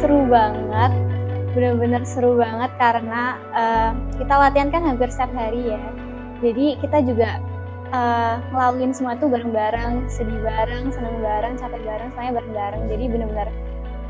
seru banget, benar-benar seru banget karena kita latihan kan hampir setiap hari ya. Jadi kita juga ngelaluin semua tuh bareng-bareng, sedih bareng, seneng bareng, capek bareng, semuanya bareng-bareng. Jadi benar-benar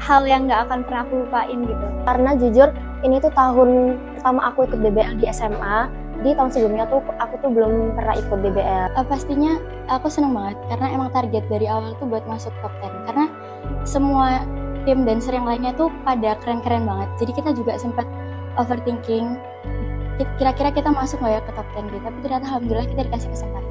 hal yang nggak akan pernah aku lupain gitu. Karena jujur ini tuh tahun pertama aku ikut DBL di SMA. Di tahun sebelumnya tuh aku tuh belum pernah ikut DBL. Pastinya aku seneng banget karena emang target dari awal tuh buat masuk top 10. Karena semua tim dancer yang lainnya tuh pada keren-keren banget. Jadi kita juga sempat overthinking, kira-kira kita masuk nggak ya ke top 10 gitu. Tapi ternyata alhamdulillah kita dikasih kesempatan.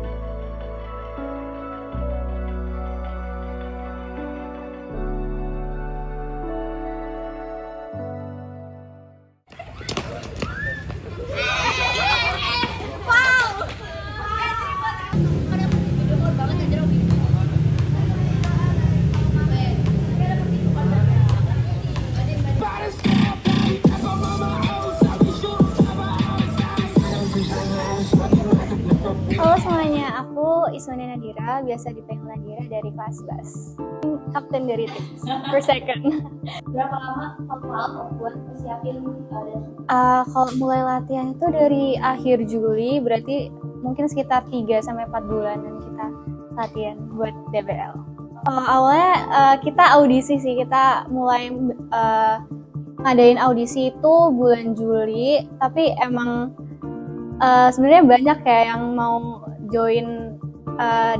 Halo semuanya, aku Iswani Nadira, biasa dipanggil Nadira dari kelas bass. Kapten dari tim per second. Berapa lama kamu buat persiapin Kalau mulai latihan itu dari akhir Juli, berarti mungkin sekitar 3-4 bulanan kita latihan buat DBL. Awalnya kita audisi sih, kita mulai ngadain audisi itu bulan Juli, tapi emang sebenarnya banyak ya yang mau join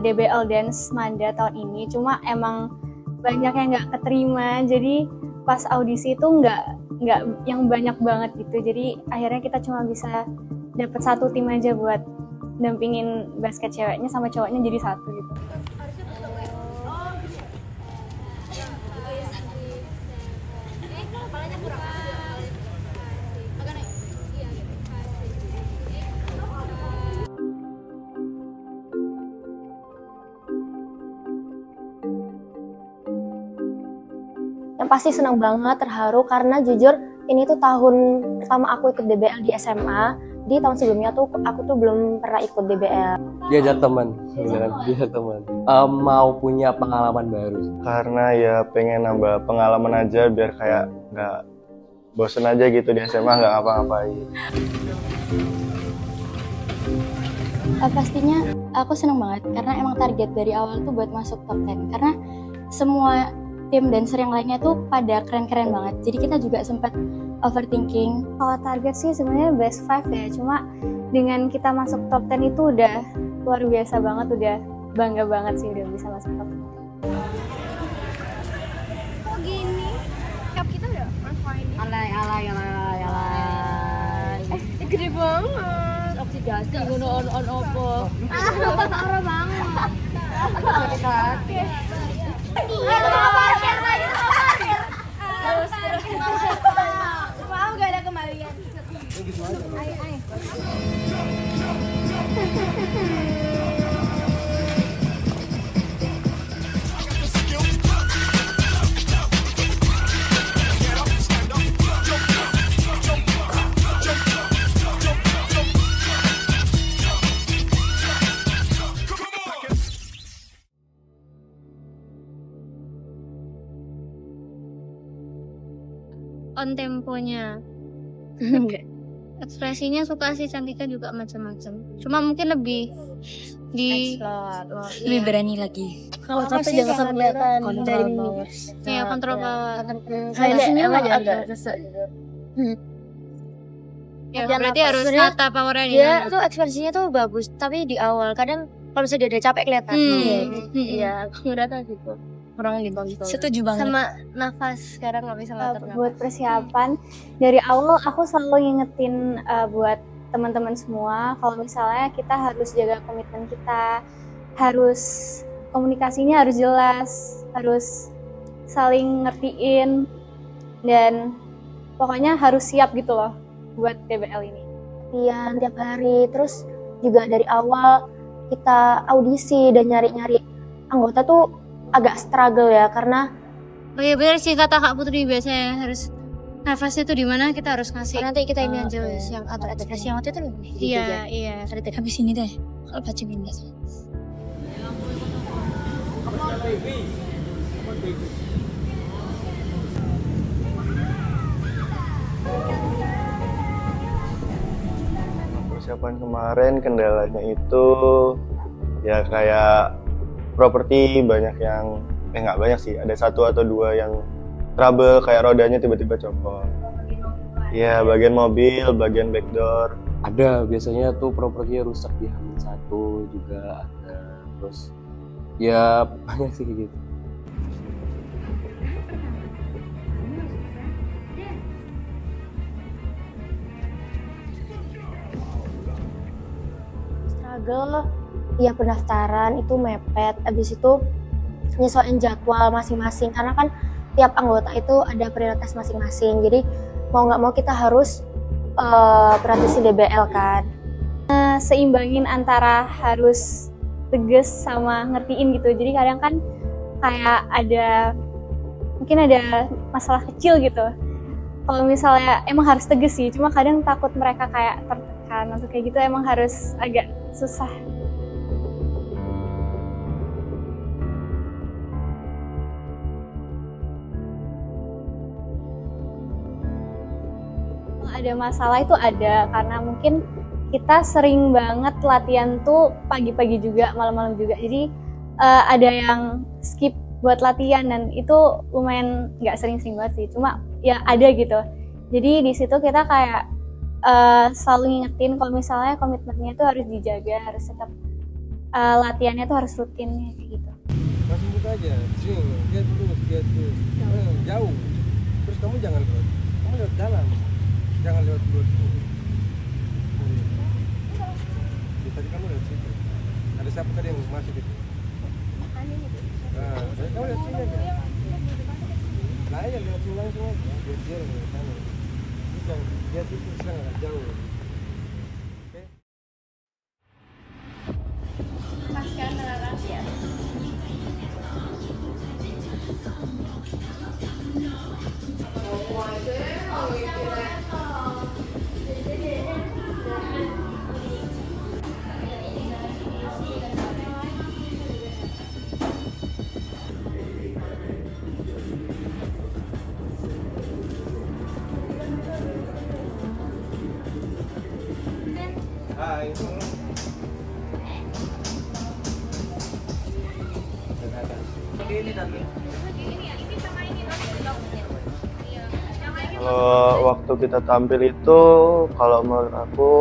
DBL Dance Manda tahun ini, cuma emang banyak yang nggak keterima, jadi pas audisi itu nggak yang banyak banget gitu, jadi akhirnya kita cuma bisa dapet satu tim aja buat dampingin basket ceweknya sama cowoknya jadi satu gitu. Yang pasti senang banget, terharu karena jujur ini tuh tahun pertama aku ikut DBL di SMA. Di tahun sebelumnya tuh aku tuh belum pernah ikut DBL. Diajak teman, sebenarnya diajak teman. Mau punya pengalaman baru. Karena ya pengen nambah pengalaman aja biar kayak nggak bosen aja gitu di SMA nggak ngapa-ngapain. Pastinya aku seneng banget karena emang target dari awal tuh buat masuk top 10. Karena semua tim dancer yang lainnya tuh pada keren-keren banget. Jadi kita juga sempat overthinking. Kalau target sih sebenarnya best 5 ya, cuma dengan kita masuk top 10 itu udah luar biasa banget, udah bangga banget sih udah bisa masuk top 10. Kok gini? Cup kita udah main ini. Alay. Gede banget. Oksidasi ngono on opo. Parah banget. Sakit. Maaf gak ada kembalian. Ayo. On temponya. Ekspresinya suka sih, cantiknya juga macam-macam. Cuma mungkin lebih Lebih berani lagi. Kalau capek jangan kelihatan dari power. kayak kontrol power. Kayaknya emang agak sesek gitu. Ya, Jangan berarti apa, harus sebenarnya nata powernya nih. Dia tuh ekspresinya tuh bagus, tapi di awal kadang kalau misalnya dia udah capek kelihatan. Iya, aku ngerasa gitu. Orang gitu. Setuju banget. Sama nafas sekarang nggak bisa ngatur nafas. Buat persiapan dari awal aku selalu ngingetin buat teman-teman semua kalau misalnya kita harus jaga komitmen kita, harus komunikasinya harus jelas, harus saling ngertiin, dan pokoknya harus siap gitu loh buat DBL ini. Latihan tiap hari, terus juga dari awal kita audisi dan nyari-nyari anggota tuh agak struggle ya, karena Oh iya benar sih kata Kak Putri, biasanya harus nafasnya tuh di mana kita harus ngasih. Nanti kita ini aja yang atur ekspresi yang waktu itu lebih Iya. Tadi habis ini deh. Kalau baca pindah. persiapan kemarin kendalanya itu ya kayak properti banyak yang nggak banyak sih, ada 1 atau 2 yang trouble kayak rodanya tiba-tiba copot. Ya bagian mobil, bagian backdoor. Ada biasanya tuh propertinya rusak di H-1 juga ada. Terus ya banyak sih kayak gitu. Struggle ya pendaftaran itu mepet, abis itu nyesuaiin jadwal masing-masing karena kan tiap anggota itu ada prioritas masing-masing, jadi mau nggak mau kita harus praktisi DBL kan. Seimbangin antara harus tegas sama ngertiin gitu, jadi kadang kan kayak mungkin ada masalah kecil gitu, kalau misalnya emang harus tegas sih, cuma kadang takut mereka kayak tertekan atau kayak gitu, emang harus agak susah. Ada masalah itu ada, karena mungkin kita sering banget latihan tuh pagi-pagi juga, malam-malam juga, jadi ada yang skip buat latihan dan itu lumayan nggak sering-sering banget sih, cuma ya ada gitu. Jadi di situ kita kayak selalu ngingetin kalau misalnya komitmennya tuh harus dijaga, harus tetap latihannya tuh harus rutin kayak gitu. Langsung buka aja, swing, dia terus, jauh. Terus kamu jangan lewat, kamu lewat dalam, jangan lewat luar sini. Tadi kamu lewat situ. Ada siapa tadi yang masuk gitu? Nah, kamu lewat sini aja. Nah, ya lewat sini langsung aja. Biar dia lewat sana. Bisa, dia tuh serang agak jauh. Oke? Paskan narasi ya. Hai. Kalau waktu kita tampil itu, kalau menurut aku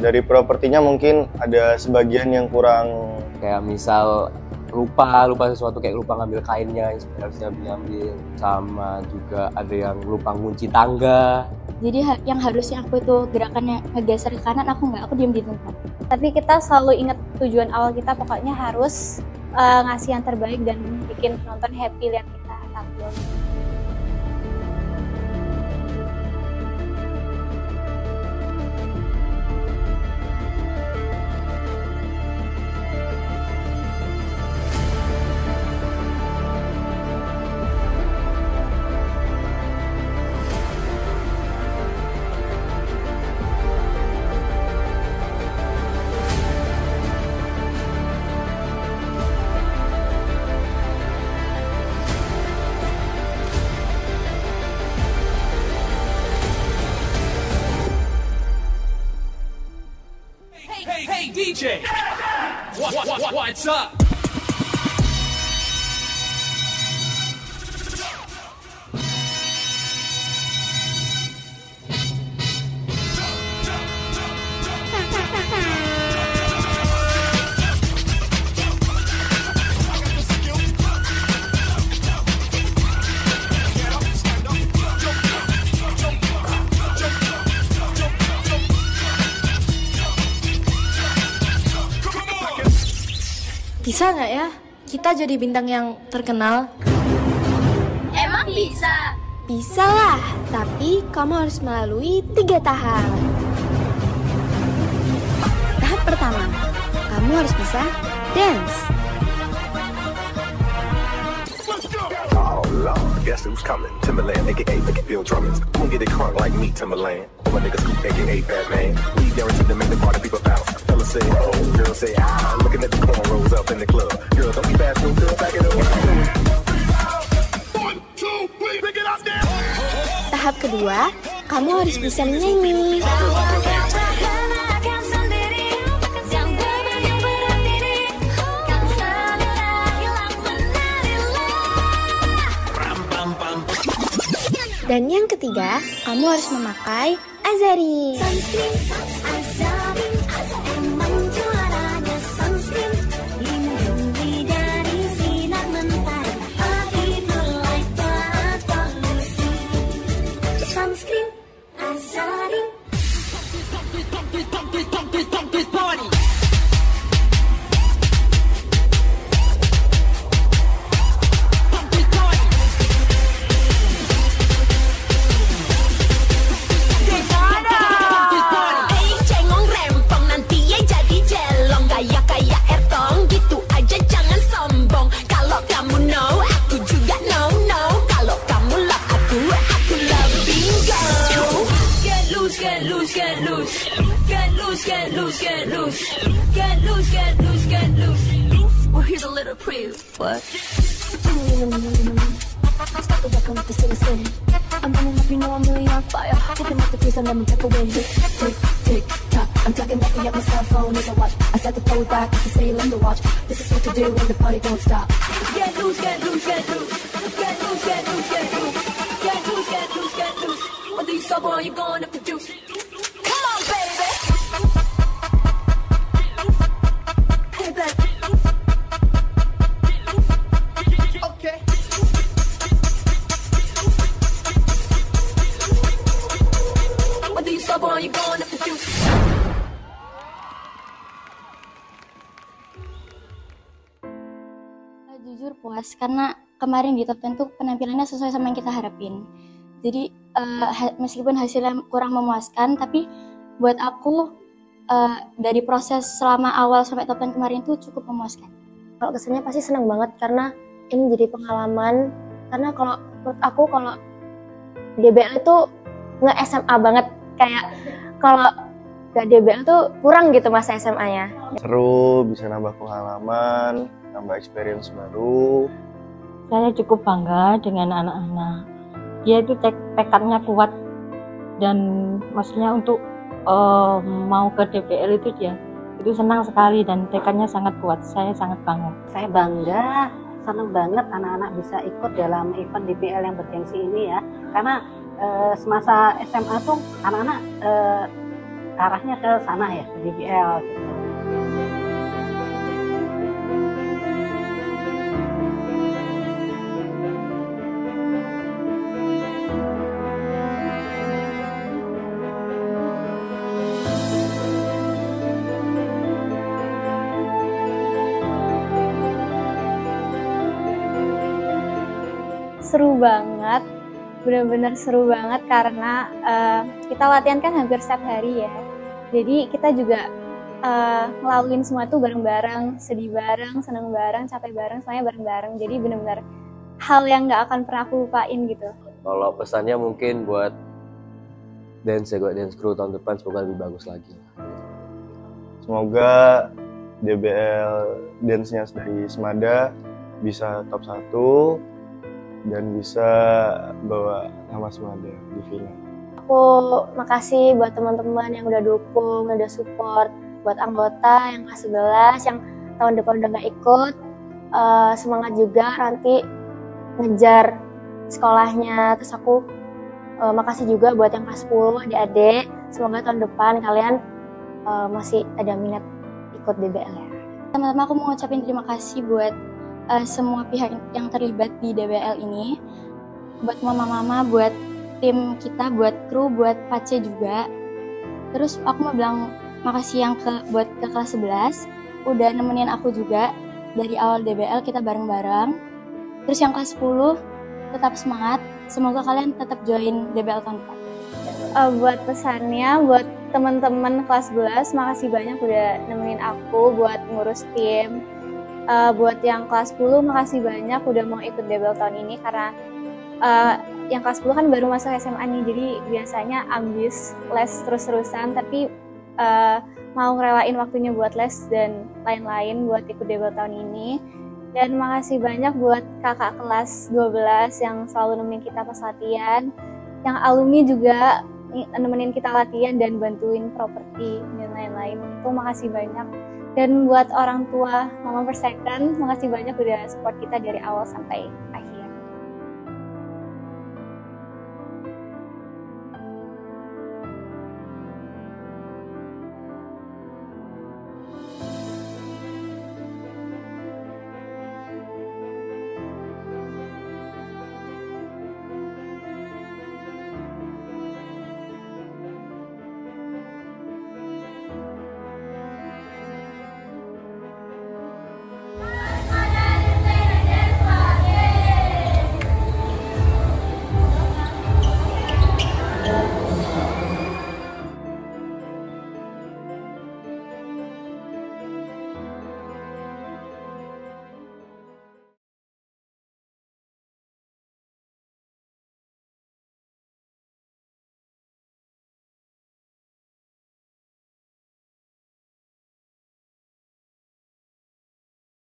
dari propertinya mungkin ada sebagian yang kurang. Kayak misal lupa sesuatu, kayak lupa ngambil kainnya yang sebenarnya diambil, sama juga ada yang lupa ngunci tangga. Jadi yang harusnya aku itu gerakannya ngegeser ke kanan, aku diam di tempat. Tapi kita selalu ingat tujuan awal kita, pokoknya harus ngasih yang terbaik dan bikin penonton happy lihat kita tampil. Hey DJ, what's up? Bisa nggak ya kita jadi bintang yang terkenal? Emang bisa? Bisa lah, tapi kamu harus melalui 3 tahap. Tahap pertama, kamu harus bisa dance. Oh Lord, guess who's coming? Timberland, aka Mickey Bill Drummond. Won't get it crunk like me, Timberland. My nigga Scoop, aka Fat Man. We guaranteed to make the party people bounce. Fellas say oh, girls say ah. Looking at the cornrows up in the club. Girl, don't be bashful, girl, back it up. 1, 2, 3, pick it up there. Tahap kedua, kamu harus bisa nyanyi. Dan yang ketiga, kamu harus memakai Azari. Well, here's a little preview. What? I'm running up, you know I'm really on fire. Looking at the crease, I'm never take away. Tick, tick, tick, tock. I'm talking back up my cell phone as I watch. I set the throw it back, it's a sailing to watch. This is what to do when the party don't stop. Get loose, get loose, get loose. Get loose, get loose, get loose. Get loose, get loose, get loose. Whether you sober or you going up the juice. Come on, baby. Hey, baby. Okay. Whether you sober or you going up the juice. Jujur puas karena kemarin di top 10 tuh penampilannya sesuai sama yang kita harapin. Jadi meskipun hasilnya kurang memuaskan, tapi buat aku dari proses selama awal sampai top 10 kemarin tuh cukup memuaskan. Kalau kesannya pasti senang banget karena ini jadi pengalaman. Karena kalau menurut aku kalau DBL itu nge-SMA banget, kayak kalau gak DBL tuh kurang gitu masa SMA-nya. Seru, bisa nambah pengalaman, nambah experience baru. Saya cukup bangga dengan anak-anak. Dia itu tekadnya kuat dan maksudnya untuk mau ke DBL itu dia itu senang sekali dan tekadnya sangat kuat. Saya sangat bangga. Saya bangga, senang banget anak-anak bisa ikut dalam event DBL yang bergengsi ini ya. Karena semasa SMA tuh anak-anak arahnya ke sana ya, ke DBL gitu. Seru banget, benar-benar seru banget karena kita latihan kan hampir setiap hari ya. Jadi kita juga ngelaluin semua tuh bareng-bareng, sedih bareng, seneng bareng, capek bareng, semuanya bareng-bareng. Jadi benar-benar hal yang nggak akan pernah aku lupain gitu. Kalau pesannya mungkin buat dance crew tahun depan semoga lebih bagus lagi. Semoga DBL dance-nya dari Semada bisa top 1 dan bisa bawa nama Semada di final. Aku makasih buat teman-teman yang udah dukung, udah support, buat anggota yang kelas 11 yang tahun depan udah gak ikut. Semangat juga nanti ngejar sekolahnya. Terus aku makasih juga buat yang kelas 10 adik-adik. Semoga tahun depan kalian masih ada minat ikut DBL ya. Teman-teman, aku mau ngucapin terima kasih buat semua pihak yang terlibat di DBL ini, buat mama-mama, buat tim kita, buat kru, buat Pace juga. Terus aku mau bilang makasih buat ke kelas 11 udah nemenin aku juga dari awal DBL, kita bareng-bareng. Terus yang kelas 10 tetap semangat, semoga kalian tetap join DBL tahun depan. Buat pesannya buat teman-teman kelas 11, makasih banyak udah nemenin aku buat ngurus tim. Buat yang kelas 10 makasih banyak udah mau ikut DBL tahun ini karena yang kelas 10 kan baru masuk SMA nih, jadi biasanya ambis les terus-terusan tapi mau ngerelain waktunya buat les dan lain-lain buat ikut DBL tahun ini. Dan makasih banyak buat kakak kelas 12 yang selalu nemenin kita pas latihan, yang alumni juga nemenin kita latihan dan bantuin properti dan lain-lain. Itu makasih banyak. Dan buat orang tua Mama Per Second, makasih banyak udah support kita dari awal sampai